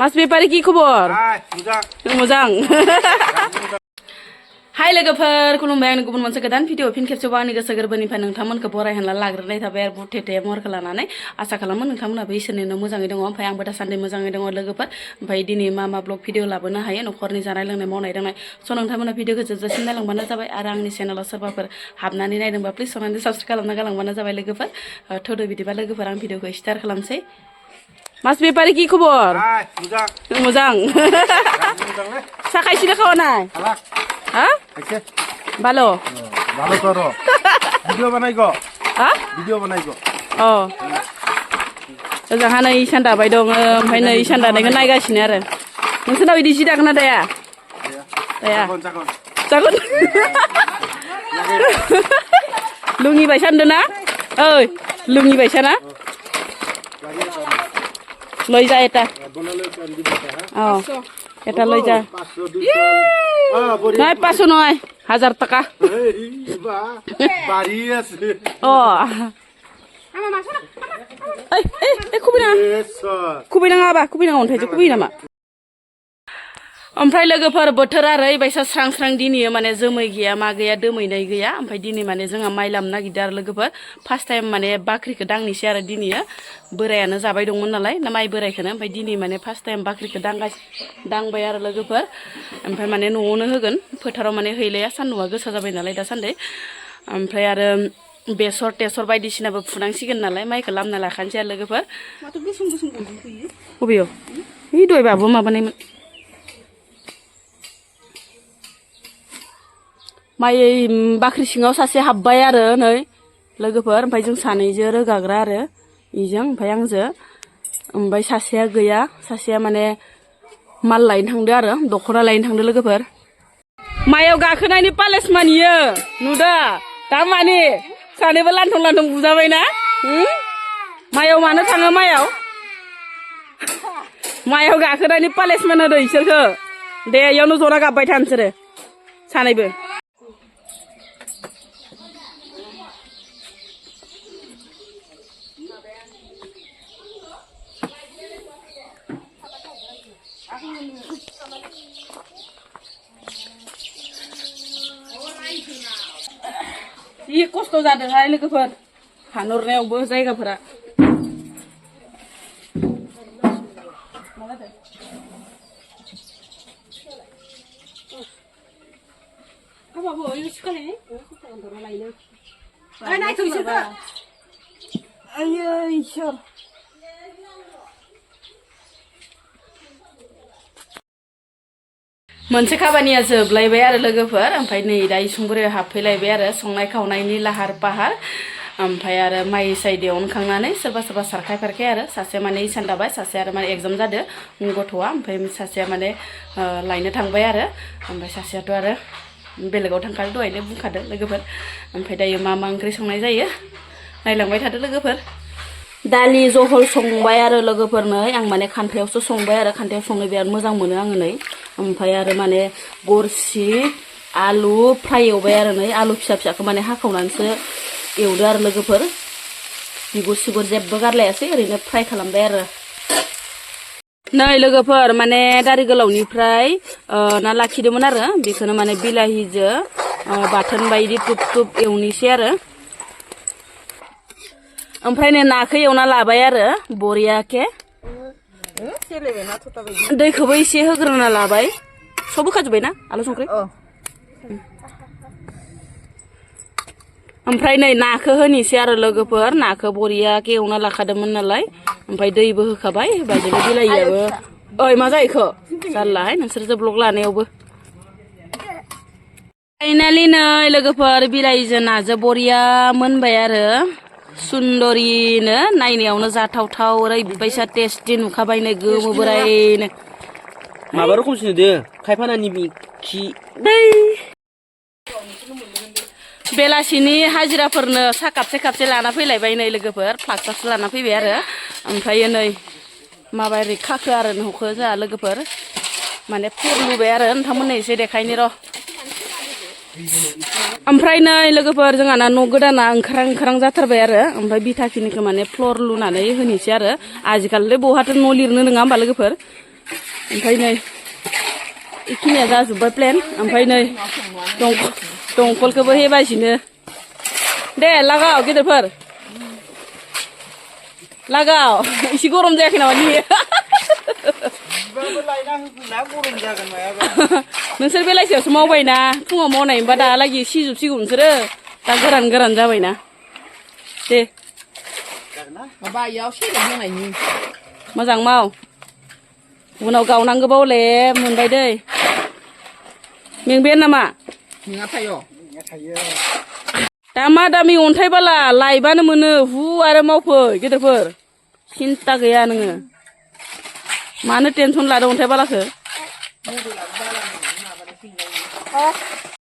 Mas बेपारि की खबर? मोजां। हाय लोगोफोर खुलुमबाय आंनि गुबुन मोनसे गोदान भिडिअ फिन खेबसेबाव आंनि गोसो गोरबोनिफ्राय नोंथांमोनखौ बरायहोना लाग्रोनाय थाबाय आरो बुथेथे महरखौ लानानै आसा खालामो नोंथांमोनाबो इसोरनिनो मोजाङै दङ ओमफ्राय आंबो दासान्दि मोजाङै दङ लोगोफोर ओमफ्राय दिनै मा ब्लग भिडिअ लाबोनो हायो न'खरनि जानाय लोंनाय मावनाय दांनाय स' नोंथांमोना भिडिअखौ जोबजासिम नायलांबानो जाबाय आरो आंनि चेनेलाव सोरबाफोर हाबनानै नायदोंबा प्लिज अननानै साबस्क्राइब खालामना गालांबानो जाबाय लोगोफोर थौदो बिदिबा लोगोफोर आं भिडिअखौ स्टार्ट खालामसै Mas बेपारि की खबर? मोजां। साहा खायसिनो खावा नाय? हा? Balo. Balo karo. Video banai ko. Ha? Video banai ko. Oh. Oजोंहा नै इसान दाबाय दङ ओमफ्राय नै इसान दानायखौ नायगासिनो आरो नोंसोरनाव इदि जि दागोन ना दाया? दाया? जागोन। लुङि बायसा होनदों ना? ओइ लुङि बायसा ना? লৈ যা এটা এটা লৈ যা নাই 500 নয় 1000 টাকা বাড়ি আছে ও এই এই খুবই নাङा अन्थाइजों खुबै नामा ओमफ्राय लोगोफोर बोथोरा ओरैबायसा स्रां स्रां दिनै माने जोमै गैया मा गैया दोमैनाय गैया ओमफ्राय दिनै माने जोंहा माइ लामनो नागिरदों आरो लोगोफोर फार्स्ट टाइम माने बाख्रिखौ दांनोसै आरो दिनै बोरायानो जाबाय दंमोन नालाय ना माइ बोरायखौनो ओमफ्राय दिनै माने फार्स्ट टाइम बाख्रिखौ दांबाय आरो लोगोफोर ओमफ्राय माने न'आवनो होगोन फोथाराव माने हैलाया सान्दुंआ गोसा जाबाय नालाय दासान्दि ओमफ्राय आरो बेसर टेसर बायदिसिनाबो फुनांसिगोन नालाय माइखौ लामना लाखानोसै आरो लोगोफोर माथो गुसुं फैयो बबेयाव इ दहायबाबो माबानायमोन माइ बाख्रि सिङाव सासे हाबबाय आरो नै लोगोफोर ओमफ्राय जों सानैजों रोगाग्रा आरो इजों ओमफ्राय आंजों ओमफ्राय सासेया गैया सासेया माने माल लायनो थांदो आरो दख'ना लायनो थांदो लोगोफोर माइयाव गाखोनायनि पालेस मानियो नुदा दा मानि सानैबो लान्थं लान्थं बुजाबायना माइयाव मानो थाङो माइयाव गाखोनायनि पालेस मान होदो इसोरखो दे इयावनो जना गाबबाय था नोंसोरो सानैबो जि खस्थ' जादोंहाय लोगोफोर फानहरनायावबो जायगाफोरा मोनसे खामानिया जोबलायबाय आरो लोगोफोर ओमफ्राय नै दा इसिंफोराव हाबफैलायबाय आरो संनाय खावनायनि लाहार फाहार ओमफ्राय आरो माइ साइ दिहुनखांनानै सोरबा सारखाय फारखाय आरो सासे माने इसान दाबाय सासे आरो माने एग्जाम जादो गथ'आ ओमफ्राय सासेया माने लायनो थांबाय आरो ओमफ्राय सासेयाथ' आरो बेलेगाव थांखादो दहायनो बुंखादो लोगोफोर ओमफ्राय दायो मा ओंख्रि संनाय जायो नायलांबाय थादो लोगोफोर दालि जहल संबाय आरो लोगोफोर नै आं माने खान्थायावसो संबाय आरो खान्थायाव संनो बिराद मोजां मोनो आङो नै ओमफ्राय आरो माने गरसि आलु फ्राय एवबाय आरो नै आलु फिसा फिसाखौ माने हाखावनानैसो एवदो आरो लोगोफोर बिगुर सिगुर जेबो गारलायासै ओरैनो फ्राय खालामबाय आरो नै लोगोफोर माने दारि गोलावनिफ्राय ना लाखिदोंमोन आरो बेखौनो माने बिलाहिजों बाथोन बायदि टुप टुप एवनोसै आरो ओमफ्राय नै नाखौ एवना लाबाय आरो बरियाके दैखौबो एसे होग्रोना लाबाय सब होखाजोब्बायना आलु संख्रि ओमफ्राय नै नाखौ होनोसै आरो लोगोफोर नाखौ बरियाके एवना लाखादोंमोन नालाय ओमफ्राय दैबो होखाबाय बायदिनो बिलाहियाबो ओइ मा जायोखो जारलाहाय नोंसोरजों ब्लग लानायावबो फाइनालि नै लोगोफोर बिलाहिजों नाजों बरिया मोनबाय आरो सुन्दरिनो नायनायावनो जाथावथाव ओरैबायसा टेस्टि नुखाबायनो गोमो बोरायनो माबा रोखोमसो दे खायफानानि खि दै बेलासिनि हाजिराफोरनो साहा कापसे लाना फैलायबाय नै लोगोफोर फ्लाक्सासो लाना फैबाय आरो ओमफ्राय नै माबारै खाखो आरो न'खौ जोंहा लोगोफोर माने फ्लर लुबाय आरो नोंथांमोननो एसे देखायनि र' ओमफ्राय नै लोगोफोर जोंहाना न' गोदाना ओंखारां जाथारबाय आरो ओमफ्राय बिथा खिनिखौ माने फ्लर लुनानै होनोसै आरो आजिखालि बहाथो न' लिरनो नङा होमबा लोगोफोर ओमफ्राय नै बेखिनिया जाजोब्बाय प्लेन ओमफ्राय नै दंखलखौबो हेबायसिनो दे लागाव गेदेरफोर लागाव एसे गरम जायाखै नामा दिनै नोंसोर बेलासियावसो मावबायना फुङाव मावनाय होनबा दाहालागि सिजोबसिगौ नोंसोरो दा गोरान जाबायना दे माबा इयाव सेरेब होनायनि मोजां माव उनाव गावनांगौबा हले मोनबाय दै मेंबाय नामा नोंहा थायो दामा दामि अन्थाइ बाला लायबानो मोनो हु आरो मावफै गेदेरफोर सिन्था गैया नोङो मानो टेनसन लादों अन्थाइ बालाखौ